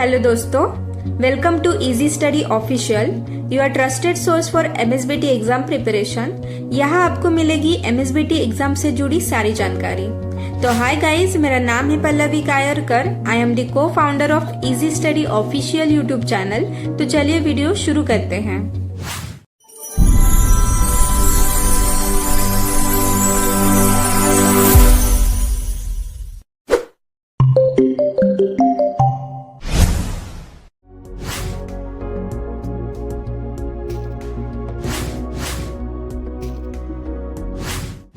Hello दोस्तों, welcome to easy study official, your trusted source for MSBT exam preparation. यहाँ आपको मिलेगी MSBT exam से जुड़ी सारी जानकारी। तो हाय गाइस, मेरा नाम है Pallavi Kayarkar. I am the co founder of easy study official YouTube channel. तो चलिए वीडियो शुरू करते हैं।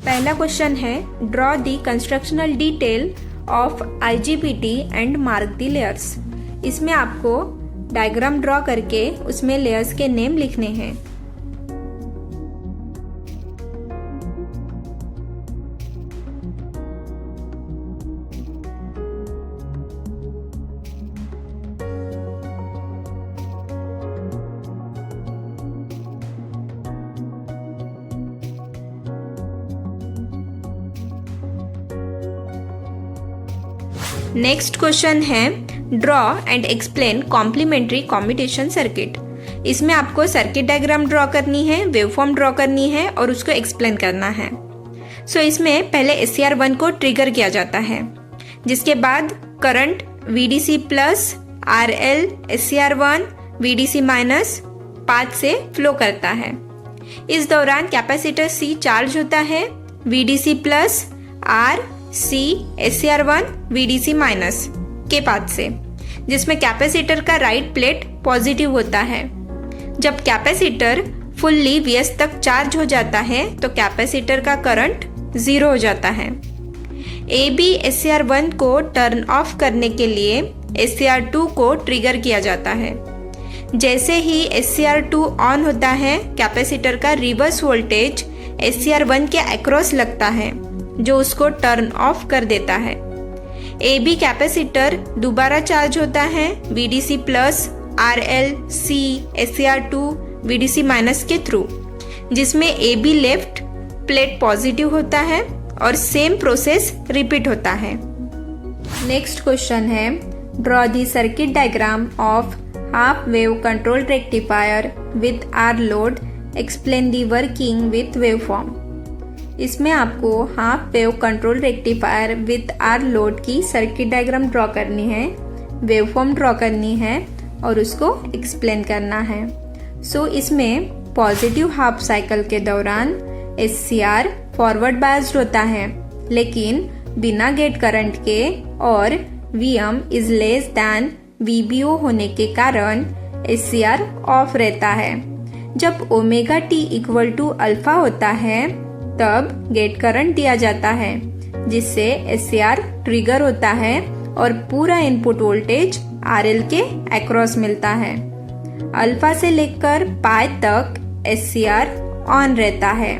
पहला क्वेश्चन है, draw the constructional detail of IGBT and mark the layers. इसमें आपको डायग्राम ड्रॉ करके उसमें लेयर्स के नेम लिखने हैं। नेक्स्ट क्वेश्चन है, draw and explain complementary commutation circuit. इसमें आपको सर्किट डायग्राम ड्रॉ करनी है, वेवफॉर्म ड्रॉ करनी है और उसको एक्सप्लेन करना है। सो इसमें पहले SCR1 को ट्रिगर किया जाता है, जिसके बाद current VDC plus RL SCR1 VDC minus path से फ्लो करता है। इस दौरान कैपेसिटर C चार्ज होता है VDC plus RC SCR1 VDC minus के पाथ से, जिसमें कैपेसिटर का राइट प्लेट पॉजिटिव होता है। जब कैपेसिटर फुल्ली Vs तक चार्ज हो जाता है तो कैपेसिटर का करंट 0 हो जाता है। AB SCR1 को टर्न ऑफ करने के लिए SCR2 को ट्रिगर किया जाता है। जैसे ही SCR2 ऑन होता है, कैपेसिटर का रिवर्स वोल्टेज SCR1 के अक्रॉस लगता है, जो उसको टर्न ऑफ कर देता है। AB कैपेसिटर दोबारा चार्ज होता है VDC plus RL C SCR2 VDC minus के थ्रू, जिसमें AB लेफ्ट प्लेट पॉजिटिव होता है और सेम प्रोसेस रिपीट होता है। नेक्स्ट क्वेश्चन है, draw the circuit diagram of half wave control rectifier with R load, explain the working with waveform. इसमें आपको half wave control rectifier with R load की circuit diagram draw करनी है, waveform draw करनी है और उसको एक्सप्लेन करना है। सो इसमें पॉजिटिव हाफ साइकिल के दौरान SCR फॉरवर्ड बायस्ड होता है, लेकिन बिना गेट करंट के, और Vm is less than VBO होने के कारण SCR ऑफ रहता है। जब omega T equal to alpha होता है तब गेट करंट दिया जाता है, जिससे SCR ट्रिगर होता है और पूरा इनपुट वोल्टेज RL के अक्रॉस मिलता है। अल्फा से लेकर पाई तक SCR ऑन रहता है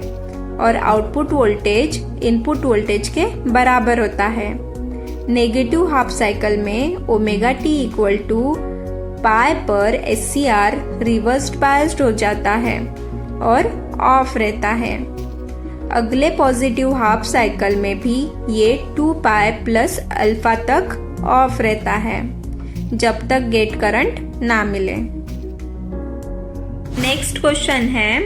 और आउटपुट वोल्टेज इनपुट वोल्टेज के बराबर होता है। नेगेटिव हाफ साइकिल में ओमेगा T इक्वल टू पाई पर SCR रिवर्स्ड बायस्ड हो जाता है और ऑफ रहता है। अगले पॉजिटिव हाफ साइकिल में भी ये 2 पाई प्लस अल्फा तक ऑफ रहता है, जब तक गेट करंट ना मिले। नेक्स्ट क्वेश्चन है,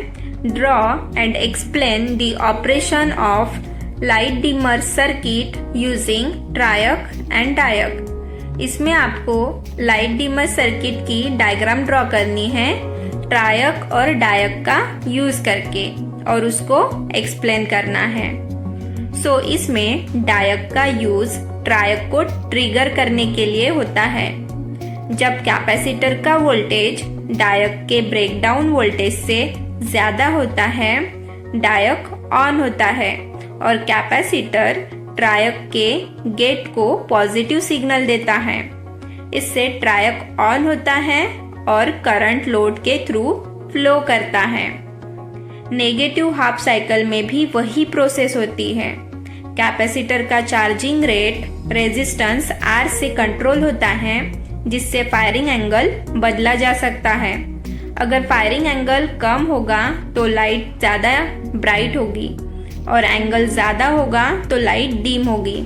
draw and explain the operation of light dimmer circuit using triac and diac. इसमें आपको लाइट डिमर सर्किट की डायग्राम ड्रॉ करनी है ट्रायक और डायक का यूज करके, और उसको एक्सप्लेन करना है। सो इसमें डायक का यूज ट्रायक को ट्रिगर करने के लिए होता है। जब कैपेसिटर का वोल्टेज डायक के ब्रेकडाउन वोल्टेज से ज्यादा होता है, डायक ऑन होता है और कैपेसिटर ट्रायक के गेट को पॉजिटिव सिग्नल देता है। इससे ट्रायक ऑन होता है और करंट लोड के थ्रू फ्लो करता है। नेगेटिव हाफ साइकिल में भी वही प्रोसेस होती है। कैपेसिटर का चार्जिंग रेट रेजिस्टेंस R से कंट्रोल होता है, जिससे फायरिंग एंगल बदला जा सकता है। अगर फायरिंग एंगल कम होगा तो लाइट ज़्यादा ब्राइट होगी और एंगल ज़्यादा होगा तो लाइट डिम होगी।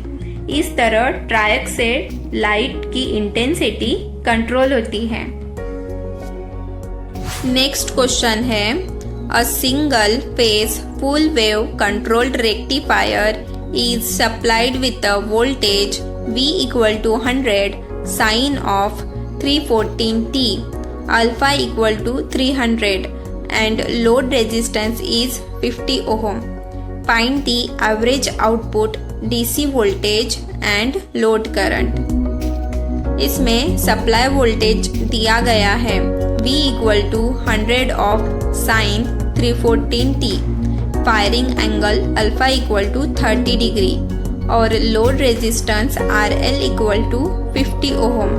इस तरह ट्रायक से लाइट की इंटेंसिटी कंट्रोल होती है। नेक्स्ट क्वेश्चन है, a single phase full wave controlled rectifier is supplied with a voltage V equal to 100 sine of 314t, alpha equal to 300 and load resistance is 50 ohm. Find the average output DC voltage and load current. इसमें supply voltage दिया गया है V equal to 100 of sine 314t, firing angle alpha equal to 30 degree और load resistance RL equal to 50 ohm.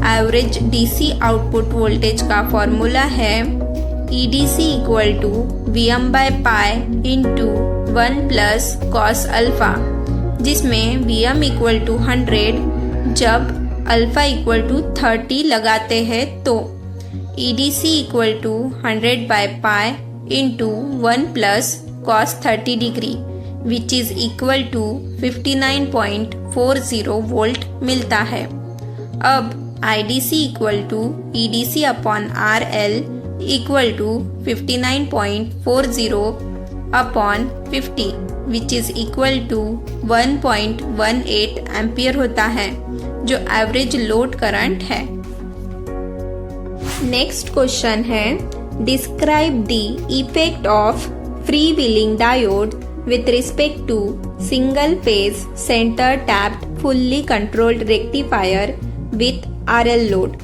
Average DC output voltage का formula है EDC equal to Vm/π into 1 plus cos alpha, जिसमें Vm equal to 100 जब alpha equal to 30 लगाते हैं तो EDC equal to 100/π into 1 plus cos 30 degree which is equal to 59.40 volt मिलता है। अब IDC equal to EDC upon RL equal to 59.40 upon 50 which is equal to 1.18 ampere होता है, जो एवरेज लोड करंट है। नेक्स्ट क्वेश्चन है, describe the effect of freewheeling diode with respect to single phase center tapped fully controlled rectifier with RL load।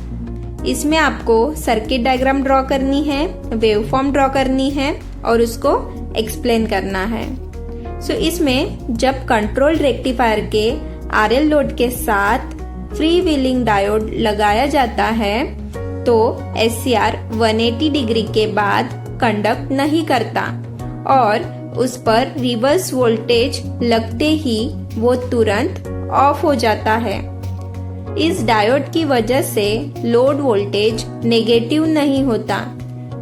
इसमें आपको circuit diagram draw करनी है, waveform draw करनी है और उसको एक्सप्लेन करना है। सो इसमें जब कंट्रोल रेक्टिफायर के RL लोड के साथ फ्री व्हीलिंग डायोड लगाया जाता है तो SCR 180 डिग्री के बाद कंडक्ट नहीं करता और उस पर रिवर्स वोल्टेज लगते ही वो तुरंत ऑफ हो जाता है। इस डायोड की वजह से लोड वोल्टेज नेगेटिव नहीं होता,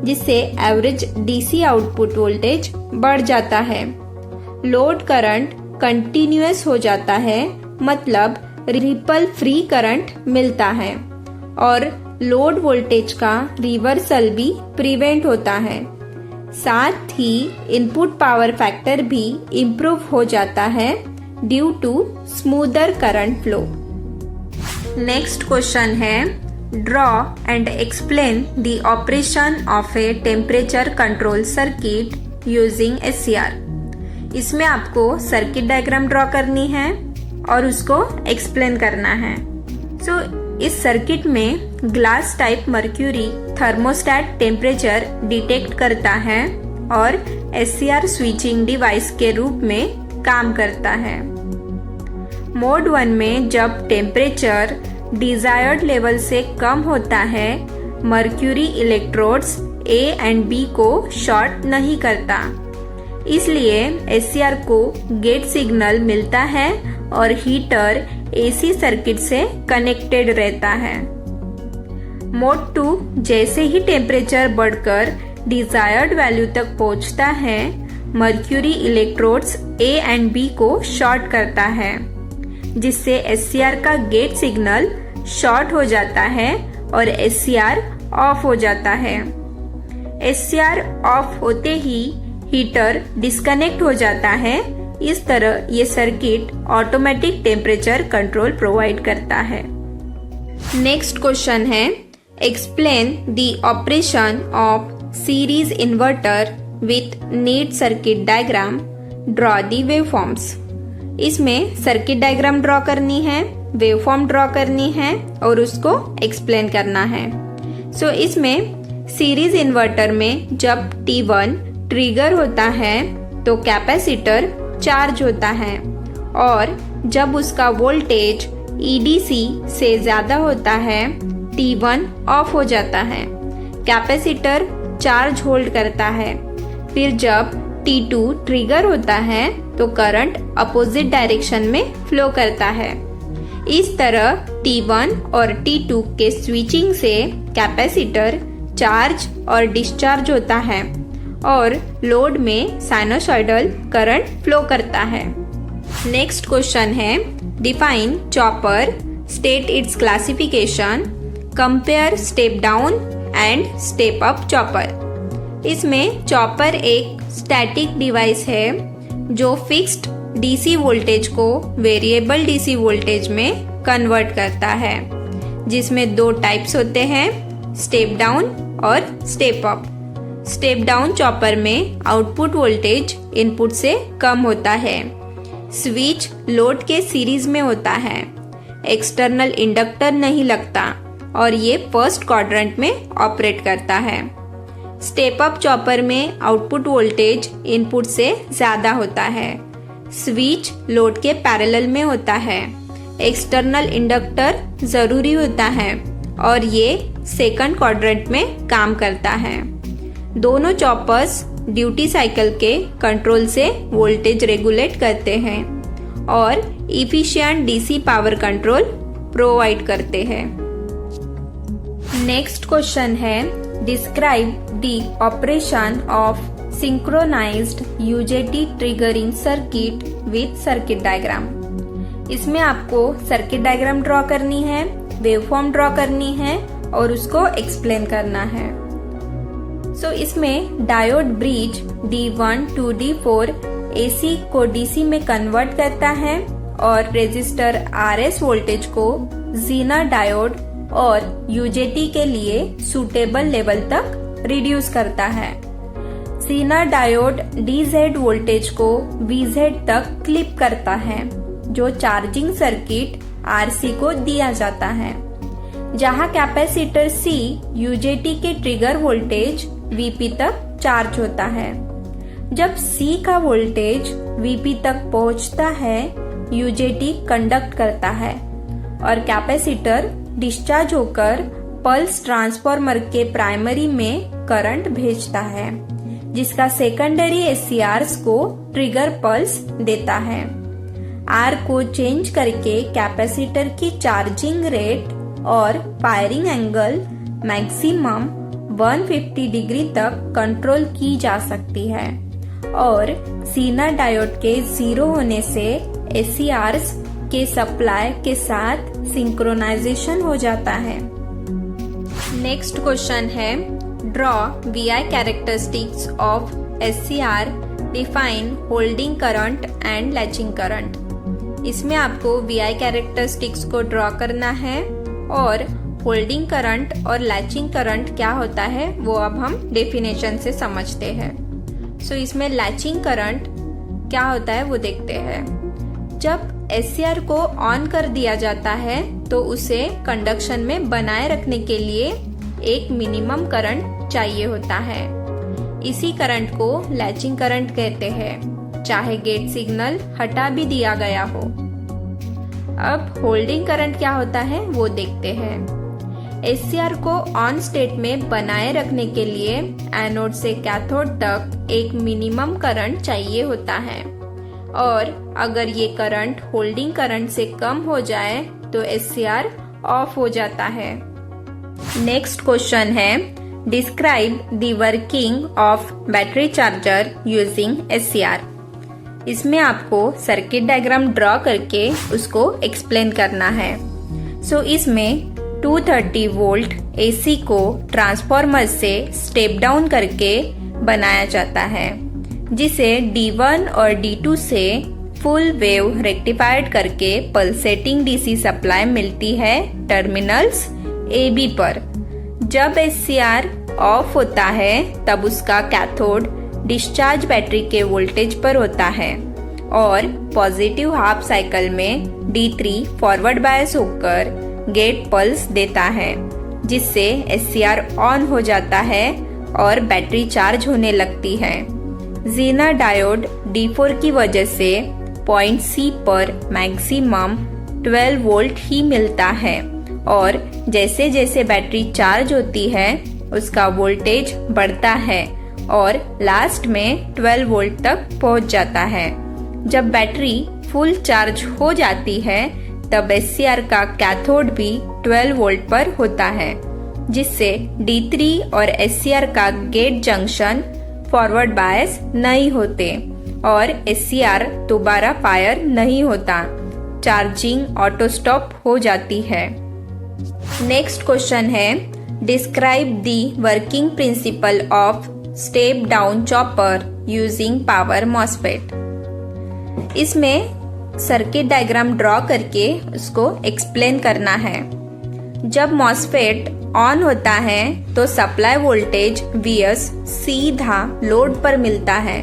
जिससे एवरेज DC आउटपुट वोल्टेज बढ़ जाता है। लोड करंट कंटिन्यूअस हो जाता है, मतलब रिपल फ्री करंट मिलता है और लोड वोल्टेज का रिवर्सल भी प्रिवेंट होता है। साथ ही इनपुट पावर फैक्टर भी इम्प्रूव हो जाता है due to smoother current flow. Next question है, draw and explain the operation of a temperature control circuit using SCR। इसमें आपको सर्किट डायग्राम ड्रॉ करनी है और उसको एक्सप्लेन करना है। इस सर्किट में glass type mercury thermostat temperature detect करता है और SCR स्विचिंग डिवाइस के रूप में काम करता है। मोड 1 में जब टेम्परेचर डिजायर्ड लेवल से कम होता है, mercury electrodes A and B को शॉर्ट नहीं करता, इसलिए SCR को गेट सिग्नल मिलता है और हीटर AC सर्किट से कनेक्टेड रहता है। मोड 2 जैसे ही टेम्परेचर बढ़कर डिजायर्ड वैल्यू तक पहुंचता है, mercury electrodes A and B को शॉर्ट करता है, जिससे SCR का गेट सिग्नल शॉर्ट हो जाता है और SCR ऑफ हो जाता है। SCR ऑफ होते ही हीटर डिस्कनेक्ट हो जाता है। इस तरह ये circuit automatic temperature control provide करता है। नेक्स्ट क्वेश्चन है, explain the operation of series inverter with neat circuit diagram, draw the waveforms. इसमें सर्किट डायग्राम ड्रॉ करनी है, वेवफॉर्म ड्रॉ करनी है और उसको एक्सप्लेन करना है। इसमें सीरीज इन्वर्टर में जब T1 ट्रिगर होता है तो कैपेसिटर चार्ज होता है और जब उसका वोल्टेज EDC से ज़्यादा होता है, T1 ऑफ हो जाता है। कैपेसिटर चार्ज होल्ड करता है। फिर जब T2 ट्रिगर होता है तो करंट अपोजिट डायरेक्शन में फ्लो करता है। इस तरह T1 और T2 के स्विचिंग से कैपेसिटर चार्ज और डिस्चार्ज होता है और लोड में साइनोसॉइडल करंट फ्लो करता है। नेक्स्ट क्वेश्चन है, define chopper, state it's classification, compare step down and step up chopper. इसमें चॉपर एक स्टैटिक डिवाइस है जो फिक्स्ड डीसी वोल्टेज को वेरिएबल डीसी वोल्टेज में कन्वर्ट करता है, जिसमें दो टाइप्स होते हैं, स्टेप डाउन और step up. Step down chopper में आउटपुट वोल्टेज इनपुट से कम होता है। स्विच लोड के सीरीज में होता है, एक्सटर्नल इंडक्टर नहीं लगता और ये फर्स्ट क्वाड्रेंट में ऑपरेट करता है। स्टेप अप चॉपर में आउटपुट वोल्टेज इनपुट से ज़्यादा होता है। स्विच लोड के पैरेलल में होता है, एक्सटर्नल इंडक्टर ज़रूरी होता है और ये सेकंड क्वाड्रेंट में काम करता है। दोनों चॉपर्स ड्यूटी साइकिल के कंट्रोल से वोल्टेज रेगुलेट करते हैं और efficient DC power control provide करते हैं। नेक्स्ट क्वेश्चन है, describe the operation of synchronised UJT triggering circuit with circuit diagram. इसमें आपको सर्किट डायग्राम ड्रॉ करनी है, वेवफॉर्म ड्रॉ करनी है और उसको एक्सप्लेन करना है। इसमें diode bridge D1 to D4 AC को DC में कन्वर्ट करता है और रेजिस्टर RS वोल्टेज को जीना डायोड और UJT के लिए सूटेबल लेवल तक रिड्यूस करता है। जीना डायोड DZ वोल्टेज को VZ तक क्लिप करता है, जो चार्जिंग सर्किट RC को दिया जाता है, जहां कैपेसिटर C UJT के ट्रिगर वोल्टेज VP तक चार्ज होता है। जब C का वोल्टेज VP तक पहुंचता है, UJT कंडक्ट करता है और कैपेसिटर डिस्चार्ज होकर पल्स ट्रांसफार्मर के प्राइमरी में करंट भेजता है, जिसका सेकेंडरी SCRs को ट्रिगर पल्स देता है। R को चेंज करके कैपेसिटर की चार्जिंग रेट और फायरिंग एंगल मैक्सिमम 150 डिग्री तक कंट्रोल की जा सकती है और सीना डायोड के जीरो होने से SCRs के सप्लाई के साथ सिंक्रोनाइजेशन हो जाता है। नेक्स्ट क्वेश्चन है, draw VI characteristics of SCR, define holding current and latching current. इसमें आपको VI कैरेक्टरिस्टिक्स को ड्रॉ करना है और होल्डिंग करंट और लैचिंग करंट क्या होता है वो अब हम डेफिनेशन से समझते हैं। इसमें लैचिंग करंट क्या होता है वो देखते हैं। जब SCR को ऑन कर दिया जाता है तो उसे कंडक्शन में बनाए रखने के लिए एक मिनिमम करंट चाहिए होता है। इसी करंट को लैचिंग करंट कहते हैं, चाहे गेट सिग्नल हटा भी दिया गया हो। अब होल्डिंग करंट क्या होता है वो देखते हैं। SCR को ऑन स्टेट में बनाए रखने के लिए एनोड से कैथोड तक एक मिनिमम करंट चाहिए होता है और अगर ये करंट होल्डिंग करंट से कम हो जाए तो SCR ऑफ हो जाता है। नेक्स्ट क्वेश्चन है, describe the working of battery charger using SCR। इसमें आपको सर्किट डायग्राम ड्रॉ करके उसको एक्सप्लेन करना है। इसमें 230 वोल्ट AC को ट्रांसफार्मर से स्टेप डाउन करके बनाया जाता है, जिसे D1 और D2 से फुल वेव रेक्टिफाइड करके पल्सेटिंग DC सप्लाई मिलती है टर्मिनल्स AB पर। जब SCR ऑफ होता है तब उसका कैथोड डिस्चार्ज बैटरी के वोल्टेज पर होता है और पॉजिटिव हाफ साइकिल में D3 फॉरवर्ड बायस होकर गेट पल्स देता है, जिससे SCR ऑन हो जाता है और बैटरी चार्ज होने लगती है। जीना डायोड D4 की वजह से पॉइंट C पर मैक्सिमम 12 वोल्ट ही मिलता है और जैसे जैसे बैटरी चार्ज होती है उसका वोल्टेज बढ़ता है और लास्ट में 12 वोल्ट तक पहुंच जाता है। जब बैटरी फुल चार्ज हो जाती है तब SCR का कैथोड भी 12 वोल्ट पर होता है, जिससे D3 और SCR का गेट जंक्शन फॉरवर्ड बायस नहीं होते और SCR दोबारा फायर नहीं होता चार्जिंग ऑटो स्टॉप हो जाती है। नेक्स्ट क्वेश्चन है describe the working principle of step down chopper using power MOSFET. इसमें सर्किट डायग्राम ड्रॉ करके उसको एक्सप्लेन करना है। जब मॉसफेट ऑन होता है तो सप्लाई वोल्टेज Vs सीधा लोड पर मिलता है,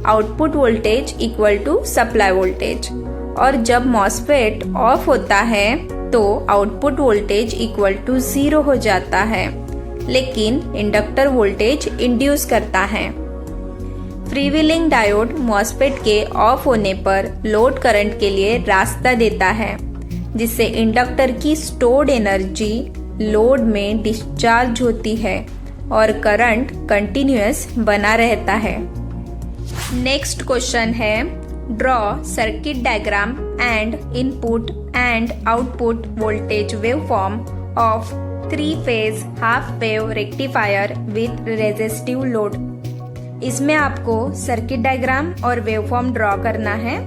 output voltage equal to supply voltage. और जब मॉसफेट ऑफ होता है तो आउटपुट वोल्टेज इक्वल टू 0 हो जाता है, लेकिन इंडक्टर वोल्टेज इंड्यूस करता है। फ्रीव्हीलिंग डायोड मॉसफेट के ऑफ होने पर लोड करंट के लिए रास्ता देता है, जिससे इंडक्टर की स्टोर्ड एनर्जी लोड में डिस्चार्ज होती है और करंट कंटिन्यूअस बना रहता है। नेक्स्ट क्वेश्चन है draw circuit diagram and input and output voltage waveform of 3-phase half wave rectifier with resistive load. इसमें आपको सर्किट डायग्राम और वेवफॉर्म ड्रॉ करना है।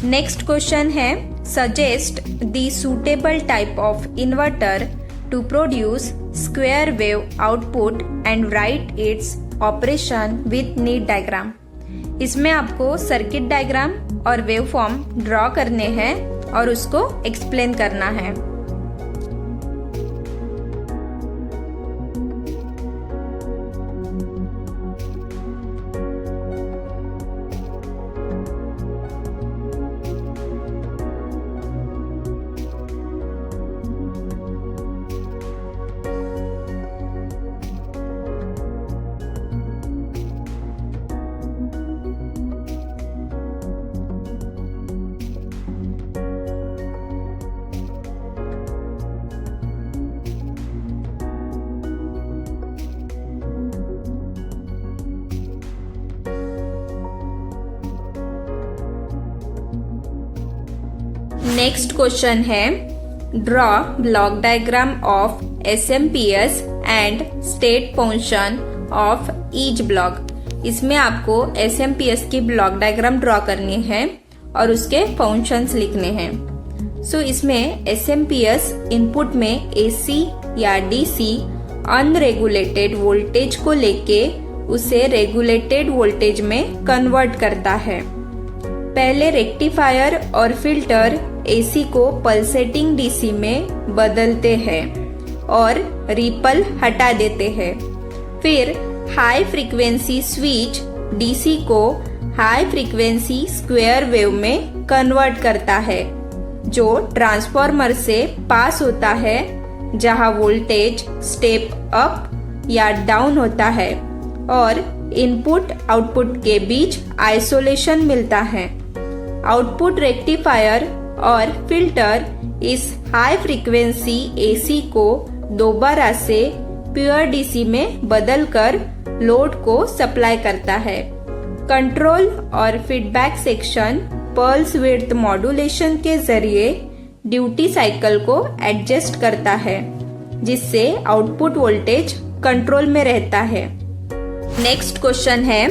नेक्स्ट क्वेश्चन है suggest the suitable type of inverter to produce square wave output and write its operation with need diagram. इसमें आपको circuit diagram और waveform draw करने हैं और उसको एक्सप्लेन करना है। नेक्स्ट क्वेश्चन है draw block diagram of SMPS and state position of each block. इसमें आपको SMPS की ब्लॉक डायग्राम ड्रॉ करनी है और उसके फंक्शंस लिखने हैं। सो इसमें SMPS इनपुट में AC या DC अनरेगुलेटेड वोल्टेज को लेके उसे रेगुलेटेड वोल्टेज में कन्वर्ट करता है। पहले रेक्टिफायर और फिल्टर AC को पल्सेटिंग DC में बदलते हैं और रिपल हटा देते हैं। फिर हाई फ्रीक्वेंसी स्विच DC को हाई फ्रीक्वेंसी स्क्वायर वेव में कन्वर्ट करता है, जो ट्रांसफॉर्मर से पास होता है, जहां वोल्टेज स्टेप अप या डाउन होता है और इनपुट आउटपुट के बीच आइसोलेशन मिलता है। आउटपुट रेक्टिफायर और फिल्टर इस हाई फ्रीक्वेंसी AC को दोबारा से प्योर DC में बदलकर लोड को सप्लाई करता है। कंट्रोल और feedback section pulse width modulation के जरिए ड्यूटी साइकिल को एडजस्ट करता है, जिससे आउटपुट वोल्टेज कंट्रोल में रहता है। नेक्स्ट क्वेश्चन है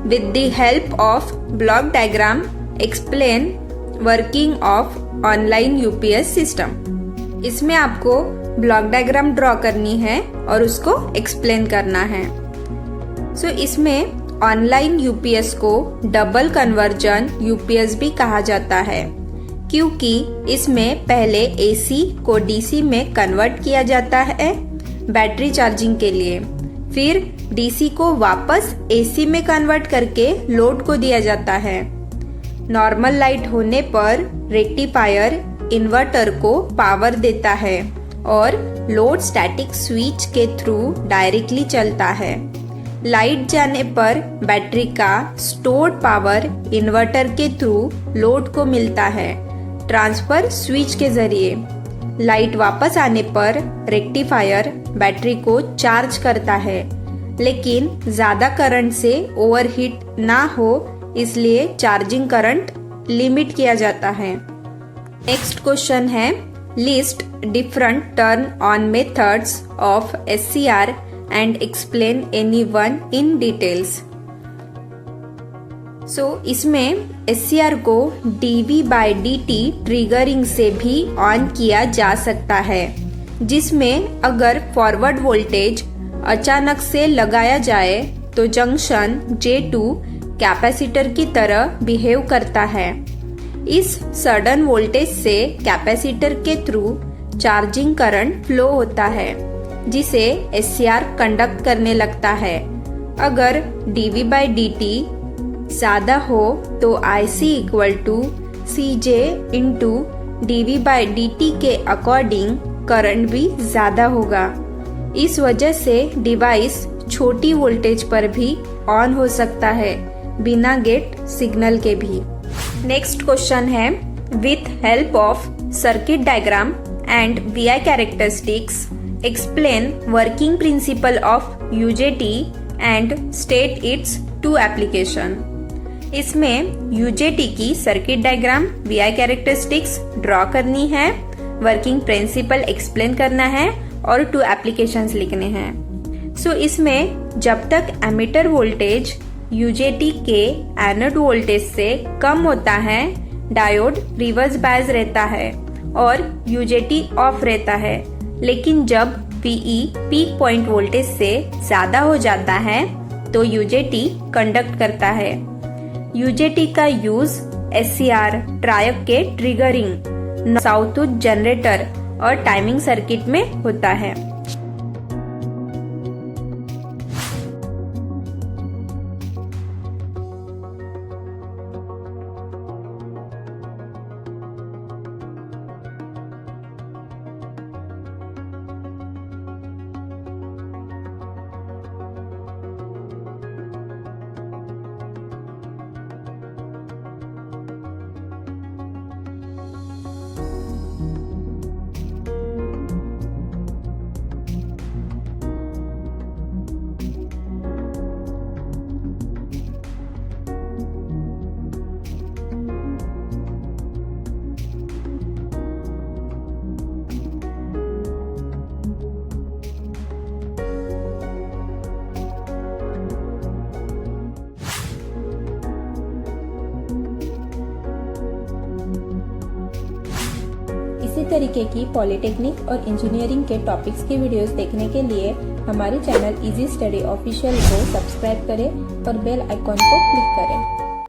with the help of block diagram explain working of online UPS system. इसमें आपको ब्लॉक डायग्राम ड्रॉ करनी है और उसको एक्सप्लेन करना है। सो इसमें ऑनलाइन UPS को डबल कन्वर्जन UPS भी कहा जाता है, क्योंकि इसमें पहले AC को DC में कन्वर्ट किया जाता है बैटरी चार्जिंग के लिए, फिर DC को वापस AC में कन्वर्ट करके लोड को दिया जाता है। नॉर्मल लाइट होने पर रेक्टिफायर इन्वर्टर को पावर देता है और लोड स्टैटिक स्विच के थ्रू डायरेक्टली चलता है। लाइट जाने पर बैटरी का स्टोर्ड पावर इन्वर्टर के थ्रू लोड को मिलता है ट्रांसफर स्विच के जरिए। लाइट वापस आने पर रेक्टिफायर बैटरी को चार्ज करता है, लेकिन ज्यादा करंट से ओवरहीट ना हो इसलिए चार्जिंग करंट लिमिट किया जाता है। नेक्स्ट क्वेश्चन है list different turn on methods of SCR and explain any one in details. इसमें SCR को dV/dt ट्रिगरिंग से भी ऑन किया जा सकता है, जिसमें अगर फॉरवर्ड वोल्टेज अचानक से लगाया जाए तो जंक्शन J2 कैपेसिटर की तरह बिहेव करता है। इस सडन वोल्टेज से कैपेसिटर के थ्रू चार्जिंग करंट फ्लो होता है, जिसे SCR कंडक्ट करने लगता है। अगर dV/dt ज्यादा हो तो IC = CJ × dV/dt के अकॉर्डिंग करंट भी ज्यादा होगा। इस वजह से डिवाइस छोटी वोल्टेज पर भी ऑन हो सकता है, बिना गेट सिग्नल के भी। नेक्स्ट क्वेश्चन है with help of circuit diagram and VI characteristics explain working principle of UJT and state its two application. इसमें UJT की circuit diagram, VI characteristics draw करनी है, वर्किंग प्रिंसिपल एक्सप्लेन करना है और 2 एप्लीकेशंस लिखने हैं। इसमें जब तक एमिटर वोल्टेज UJT के एनोड वोल्टेज से कम होता है, डायोड रिवर्स बायस रहता है और UJT ऑफ रहता है। लेकिन जब VE पीक पॉइंट वोल्टेज से ज्यादा हो जाता है तो UJT कंडक्ट करता है। UJT का यूज SCR ट्रायक के ट्रिगरिंग, साउथवुड जनरेटर और टाइमिंग सर्किट में होता है। इसी तरीके की पॉलिटेक्निक और इंजीनियरिंग के टॉपिक्स की वीडियोस देखने के लिए हमारे चैनल इजी स्टडी ऑफिशियल को सब्सक्राइब करें और बेल आइकॉन को क्लिक करें।